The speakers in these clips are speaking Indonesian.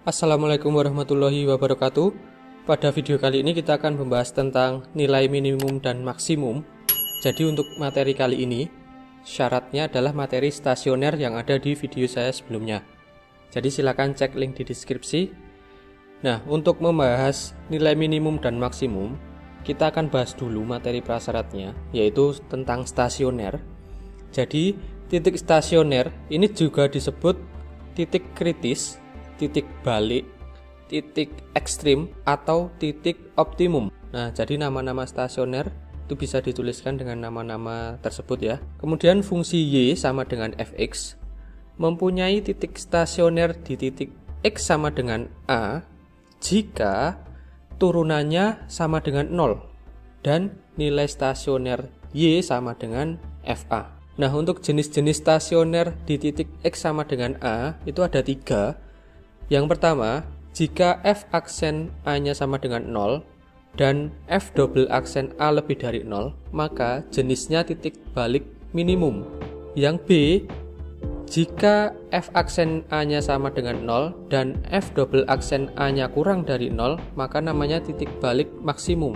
Assalamualaikum warahmatullahi wabarakatuh. Pada video kali ini kita akan membahas tentang nilai minimum dan maksimum. Jadi untuk materi kali ini, syaratnya adalah materi stasioner yang ada di video saya sebelumnya. Jadi silakan cek link di deskripsi. Nah, untuk membahas nilai minimum dan maksimum, kita akan bahas dulu materi prasyaratnya, yaitu tentang stasioner. Jadi titik stasioner ini juga disebut titik kritis, titik balik, titik ekstrim, atau titik optimum. Nah, jadi nama-nama stasioner itu bisa dituliskan dengan nama-nama tersebut ya. Kemudian fungsi Y sama dengan fx mempunyai titik stasioner di titik X sama dengan A jika turunannya sama dengan 0 dan nilai stasioner Y sama dengan FA. Nah, untuk jenis-jenis stasioner di titik X sama dengan A itu ada 3. Yang pertama, jika f aksen A-nya sama dengan 0 dan f double aksen A lebih dari 0, maka jenisnya titik balik minimum. Yang B, jika f aksen A-nya sama dengan 0 dan f double aksen A-nya kurang dari 0, maka namanya titik balik maksimum.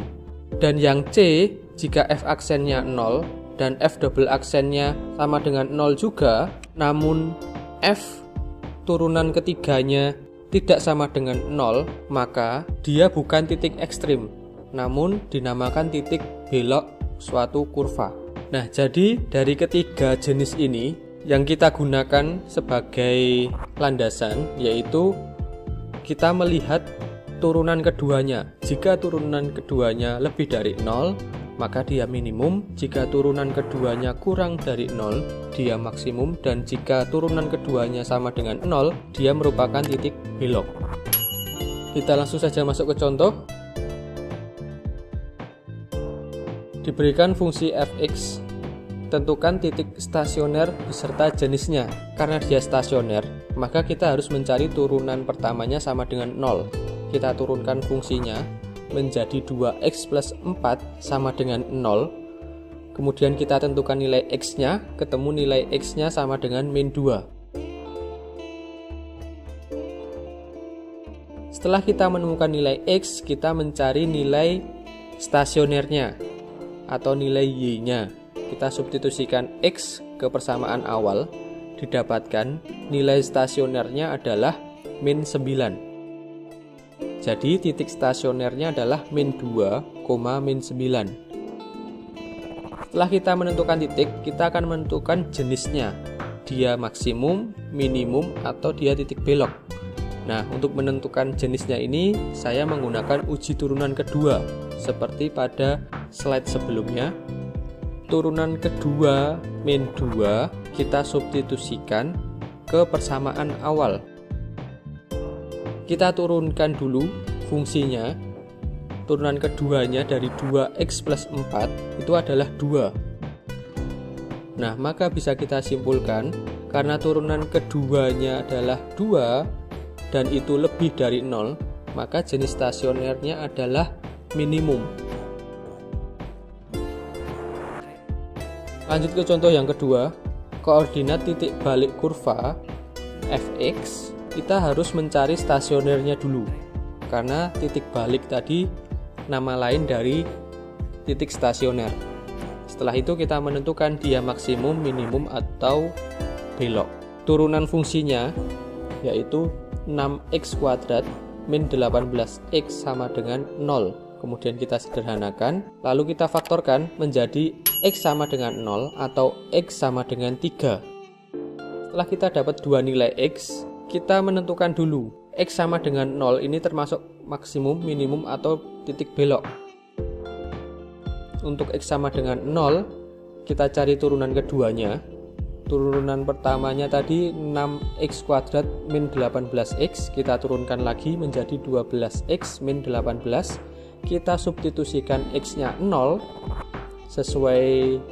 Dan yang C, jika f aksennya 0 dan f double aksennya sama dengan 0 juga, namun f turunan ketiganya tidak sama dengan 0, maka dia bukan titik ekstrim, namun dinamakan titik belok suatu kurva. Nah, jadi dari ketiga jenis ini yang kita gunakan sebagai landasan, yaitu kita melihat turunan keduanya. Jika turunan keduanya lebih dari 0, maka dia minimum. Jika turunan keduanya kurang dari 0, dia maksimum. Dan jika turunan keduanya sama dengan 0, dia merupakan titik belok. Kita langsung saja masuk ke contoh. Diberikan fungsi fx, tentukan titik stasioner beserta jenisnya. Karena dia stasioner, maka kita harus mencari turunan pertamanya sama dengan 0. Kita turunkan fungsinya menjadi 2x plus 4 sama dengan 0. Kemudian kita tentukan nilai x-nya, ketemu nilai x-nya sama dengan min 2. Setelah kita menemukan nilai x, kita mencari nilai stasionernya atau nilai y-nya. Kita substitusikan x ke persamaan awal, didapatkan nilai stasionernya adalah min 9. Jadi titik stasionernya adalah min 2, min 9. Setelah kita menentukan titik, kita akan menentukan jenisnya. Dia maksimum, minimum, atau dia titik belok. Nah, untuk menentukan jenisnya ini, saya menggunakan uji turunan kedua. Seperti pada slide sebelumnya. Turunan kedua, min 2, kita substitusikan ke persamaan awal. Kita turunkan dulu fungsinya. Turunan keduanya dari 2x plus 4 itu adalah 2. Nah, maka bisa kita simpulkan karena turunan keduanya adalah 2 dan itu lebih dari 0, maka jenis stasionernya adalah minimum. Lanjut ke contoh yang kedua. Koordinat titik balik kurva fx, kita harus mencari stasionernya dulu, karena titik balik tadi nama lain dari titik stasioner. Setelah itu kita menentukan dia maksimum, minimum, atau belok. Turunan fungsinya yaitu 6x kuadrat min 18x sama dengan 0. Kemudian kita sederhanakan, lalu kita faktorkan menjadi x sama dengan 0 atau x sama dengan 3. Setelah kita dapat dua nilai x, kita menentukan dulu x sama dengan 0 ini termasuk maksimum, minimum, atau titik belok. Untuk x sama dengan 0, kita cari turunan keduanya. Turunan pertamanya tadi 6x kuadrat min 18x, kita turunkan lagi menjadi 12x min 18. Kita substitusikan x-nya 0 sesuai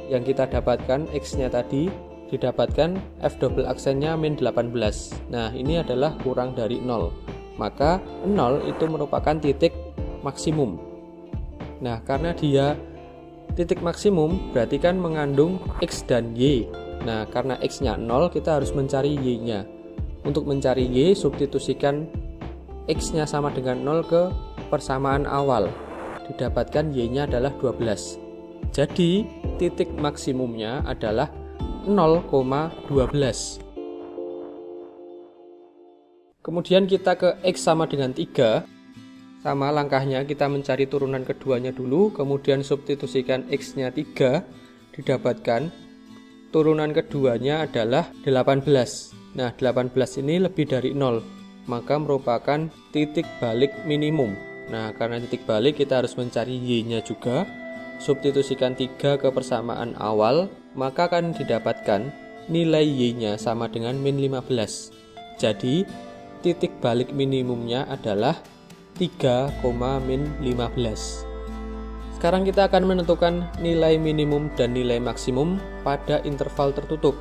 yang kita dapatkan. X-nya tadi didapatkan f double aksennya min 18. Nah, ini adalah kurang dari 0. Maka 0 itu merupakan titik maksimum. Nah, karena dia titik maksimum berarti kan mengandung x dan y. Nah, karena x-nya 0, kita harus mencari y-nya. Untuk mencari y, substitusikan X-nya sama dengan 0 ke persamaan awal, didapatkan Y-nya adalah 12. Jadi titik maksimumnya adalah 0,12. Kemudian kita ke X sama dengan 3. Sama langkahnya, kita mencari turunan keduanya dulu, kemudian substitusikan X-nya 3, didapatkan turunan keduanya adalah 18. Nah, 18 ini lebih dari 0, maka merupakan titik balik minimum. Nah, karena titik balik kita harus mencari Y-nya juga. Substitusikan 3 ke persamaan awal, maka akan didapatkan nilai Y-nya sama dengan min 15. Jadi, titik balik minimumnya adalah 3, min 15. Sekarang kita akan menentukan nilai minimum dan nilai maksimum pada interval tertutup.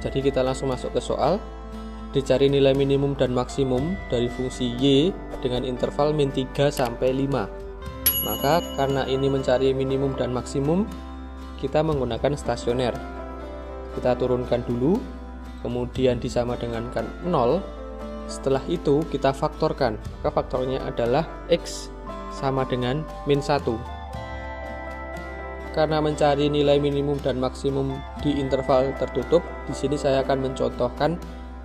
Jadi kita langsung masuk ke soal. Dicari nilai minimum dan maksimum dari fungsi Y dengan interval min 3 sampai 5. Maka karena ini mencari minimum dan maksimum, kita menggunakan stasioner. Kita turunkan dulu, kemudian disama dengankan 0. Setelah itu kita faktorkan, maka faktornya adalah X sama dengan min 1. Karena mencari nilai minimum dan maksimum di interval tertutup, di sini saya akan mencontohkan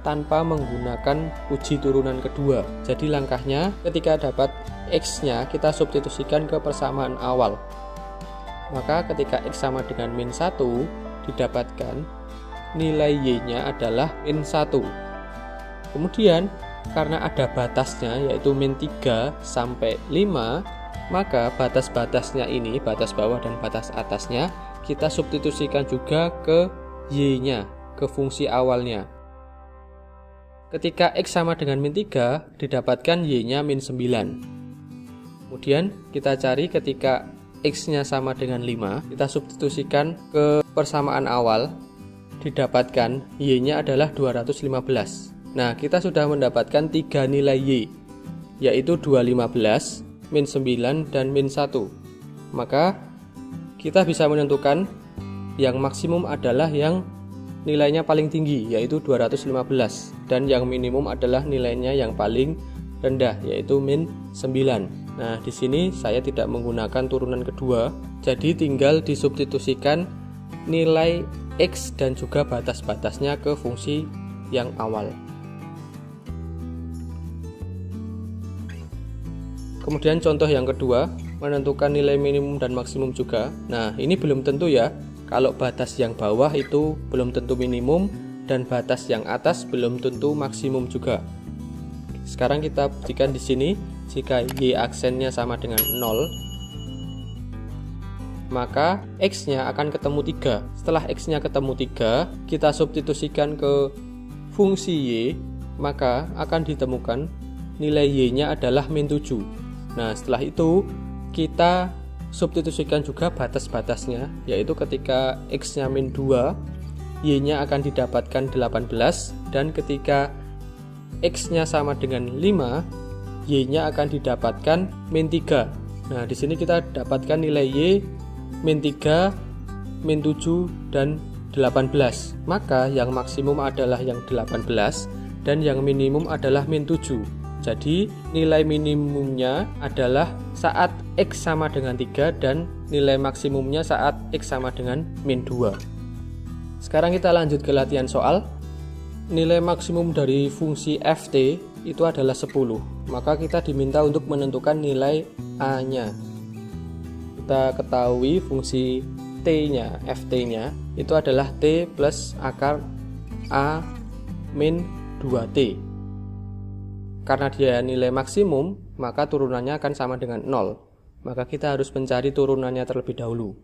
tanpa menggunakan uji turunan kedua. Jadi langkahnya, ketika dapat X-nya, kita substitusikan ke persamaan awal. Maka ketika X sama dengan min 1, didapatkan nilai Y-nya adalah min 1. Kemudian, karena ada batasnya, yaitu min 3 sampai 5, maka batas-batasnya ini, batas bawah dan batas atasnya, kita substitusikan juga ke Y-nya, ke fungsi awalnya. Ketika X sama dengan min 3, didapatkan Y-nya min 9. Kemudian kita cari ketika X-nya sama dengan 5, kita substitusikan ke persamaan awal, didapatkan Y-nya adalah 215. Nah, kita sudah mendapatkan 3 nilai Y, yaitu 215, min 9, dan min 1. Maka kita bisa menentukan yang maksimum adalah yang nilainya paling tinggi, yaitu 215, dan yang minimum adalah nilainya yang paling rendah, yaitu min 9. Nah, di sini saya tidak menggunakan turunan kedua, jadi tinggal disubstitusikan nilai X dan juga batas-batasnya ke fungsi yang awal. Kemudian contoh yang kedua, menentukan nilai minimum dan maksimum juga. Nah, ini belum tentu ya. Kalau batas yang bawah itu belum tentu minimum, dan batas yang atas belum tentu maksimum juga. Sekarang kita buktikan di sini, jika Y aksennya sama dengan 0, maka X-nya akan ketemu 3. Setelah X-nya ketemu 3, kita substitusikan ke fungsi Y, maka akan ditemukan nilai Y-nya adalah min 7. Nah, setelah itu kita substitusikan juga batas-batasnya, yaitu ketika X-nya min 2, Y-nya akan didapatkan 18, dan ketika X-nya sama dengan 5, Y-nya akan didapatkan min 3. Nah, di sini kita dapatkan nilai Y min 3, min 7, dan 18. Maka yang maksimum adalah yang 18, dan yang minimum adalah min 7. Jadi nilai minimumnya adalah saat X sama dengan 3, dan nilai maksimumnya saat X sama dengan min 2. Sekarang kita lanjut ke latihan soal. Nilai maksimum dari fungsi ft itu adalah 10. Maka kita diminta untuk menentukan nilai A-nya. Kita ketahui fungsi T-nya, ft-nya itu adalah T plus akar A min 2T. Karena dia nilai maksimum, maka turunannya akan sama dengan 0. Maka kita harus mencari turunannya terlebih dahulu.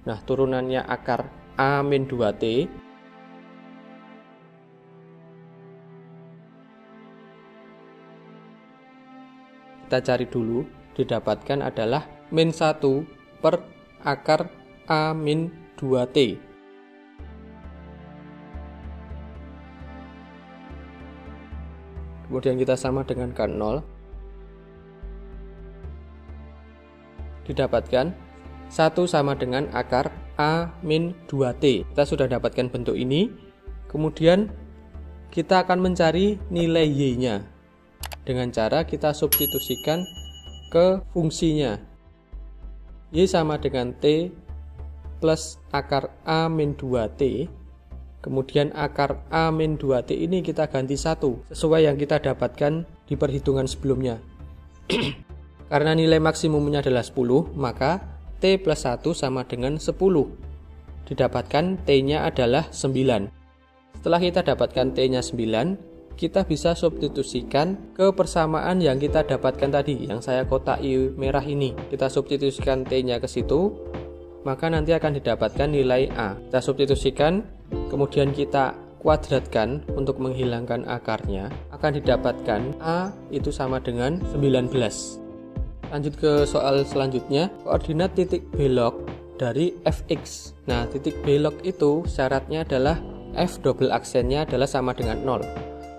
Nah, turunannya akar A min 2T. Kita cari dulu, didapatkan adalah min 1 per akar A min 2T. Kemudian kita sama dengan kan 0. Didapatkan 1 sama dengan akar A min 2T. Kita sudah dapatkan bentuk ini. Kemudian kita akan mencari nilai Y-nya. dengan cara kita substitusikan ke fungsinya. Y sama dengan T plus akar A min 2T. Kemudian akar A min 2T ini kita ganti 1 sesuai yang kita dapatkan di perhitungan sebelumnya. Karena nilai maksimumnya adalah 10, maka T plus 1 sama dengan 10. Didapatkan T-nya adalah 9. Setelah kita dapatkan T-nya 9, kita bisa substitusikan ke persamaan yang kita dapatkan tadi, yang saya kotaki merah ini. Kita substitusikan T-nya ke situ, maka nanti akan didapatkan nilai A. Kita substitusikan, kemudian kita kuadratkan untuk menghilangkan akarnya, akan didapatkan A itu sama dengan 19. Lanjut ke soal selanjutnya, koordinat titik belok dari fx. Nah, titik belok itu syaratnya adalah f double aksennya adalah sama dengan 0.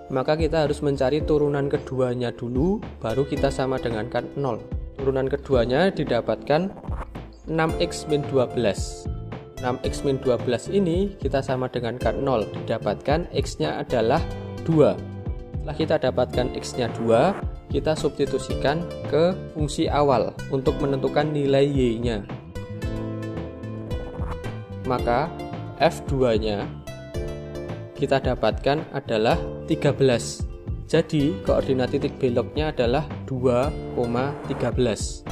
Maka kita harus mencari turunan keduanya dulu, baru kita sama dengankan 0. Turunan keduanya didapatkan 6x min 12. 6x min 12 ini kita sama dengankan 0. Didapatkan x-nya adalah 2. Setelah kita dapatkan x-nya 2, kita substitusikan ke fungsi awal untuk menentukan nilai y-nya. Maka f2-nya kita dapatkan adalah 13. Jadi koordinat titik beloknya adalah 2,13.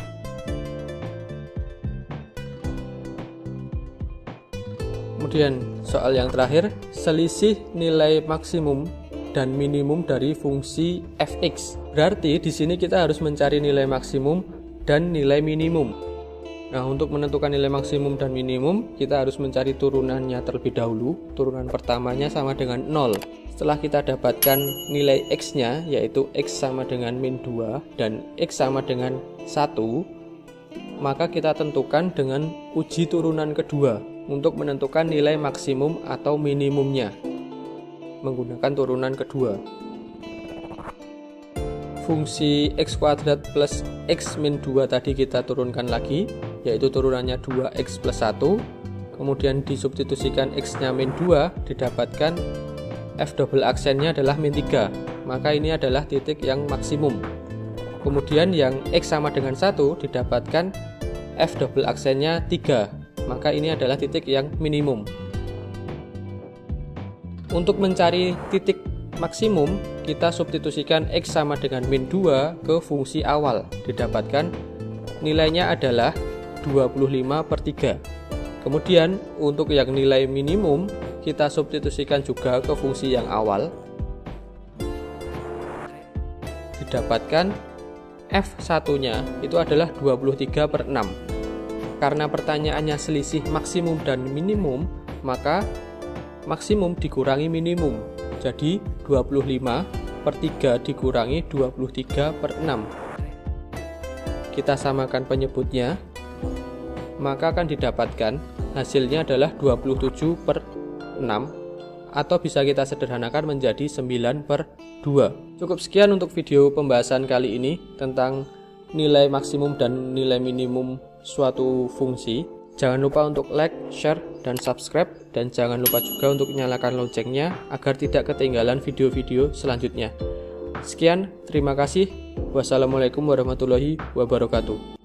Kemudian soal yang terakhir, selisih nilai maksimum dan minimum dari fungsi fx. Berarti di sini kita harus mencari nilai maksimum dan nilai minimum. Nah, untuk menentukan nilai maksimum dan minimum, kita harus mencari turunannya terlebih dahulu. Turunan pertamanya sama dengan 0. Setelah kita dapatkan nilai x-nya, yaitu x sama dengan min 2 dan x sama dengan 1, maka kita tentukan dengan uji turunan kedua untuk menentukan nilai maksimum atau minimumnya menggunakan turunan kedua. Fungsi x kuadrat plus x min 2 tadi kita turunkan lagi, yaitu turunannya 2x plus 1. Kemudian disubstitusikan x-nya min 2, didapatkan f double aksennya adalah min 3. Maka ini adalah titik yang maksimum. Kemudian yang x sama dengan 1, didapatkan f double aksennya 3. Maka ini adalah titik yang minimum. Untuk mencari titik maksimum, kita substitusikan x sama dengan min 2 ke fungsi awal. Didapatkan nilainya adalah 25/3. Kemudian untuk yang nilai minimum, kita substitusikan juga ke fungsi yang awal. Didapatkan f1-nya itu adalah 23/6. Karena pertanyaannya selisih maksimum dan minimum, maka maksimum dikurangi minimum. Jadi 25/3 dikurangi 23/6. Kita samakan penyebutnya, maka akan didapatkan hasilnya adalah 27/6, atau bisa kita sederhanakan menjadi 9/2. Cukup sekian untuk video pembahasan kali ini tentang nilai maksimum dan nilai minimum suatu fungsi. Jangan lupa untuk like, share, dan subscribe, dan jangan lupa juga untuk nyalakan loncengnya agar tidak ketinggalan video-video selanjutnya. Sekian, terima kasih. Wassalamualaikum warahmatullahi wabarakatuh.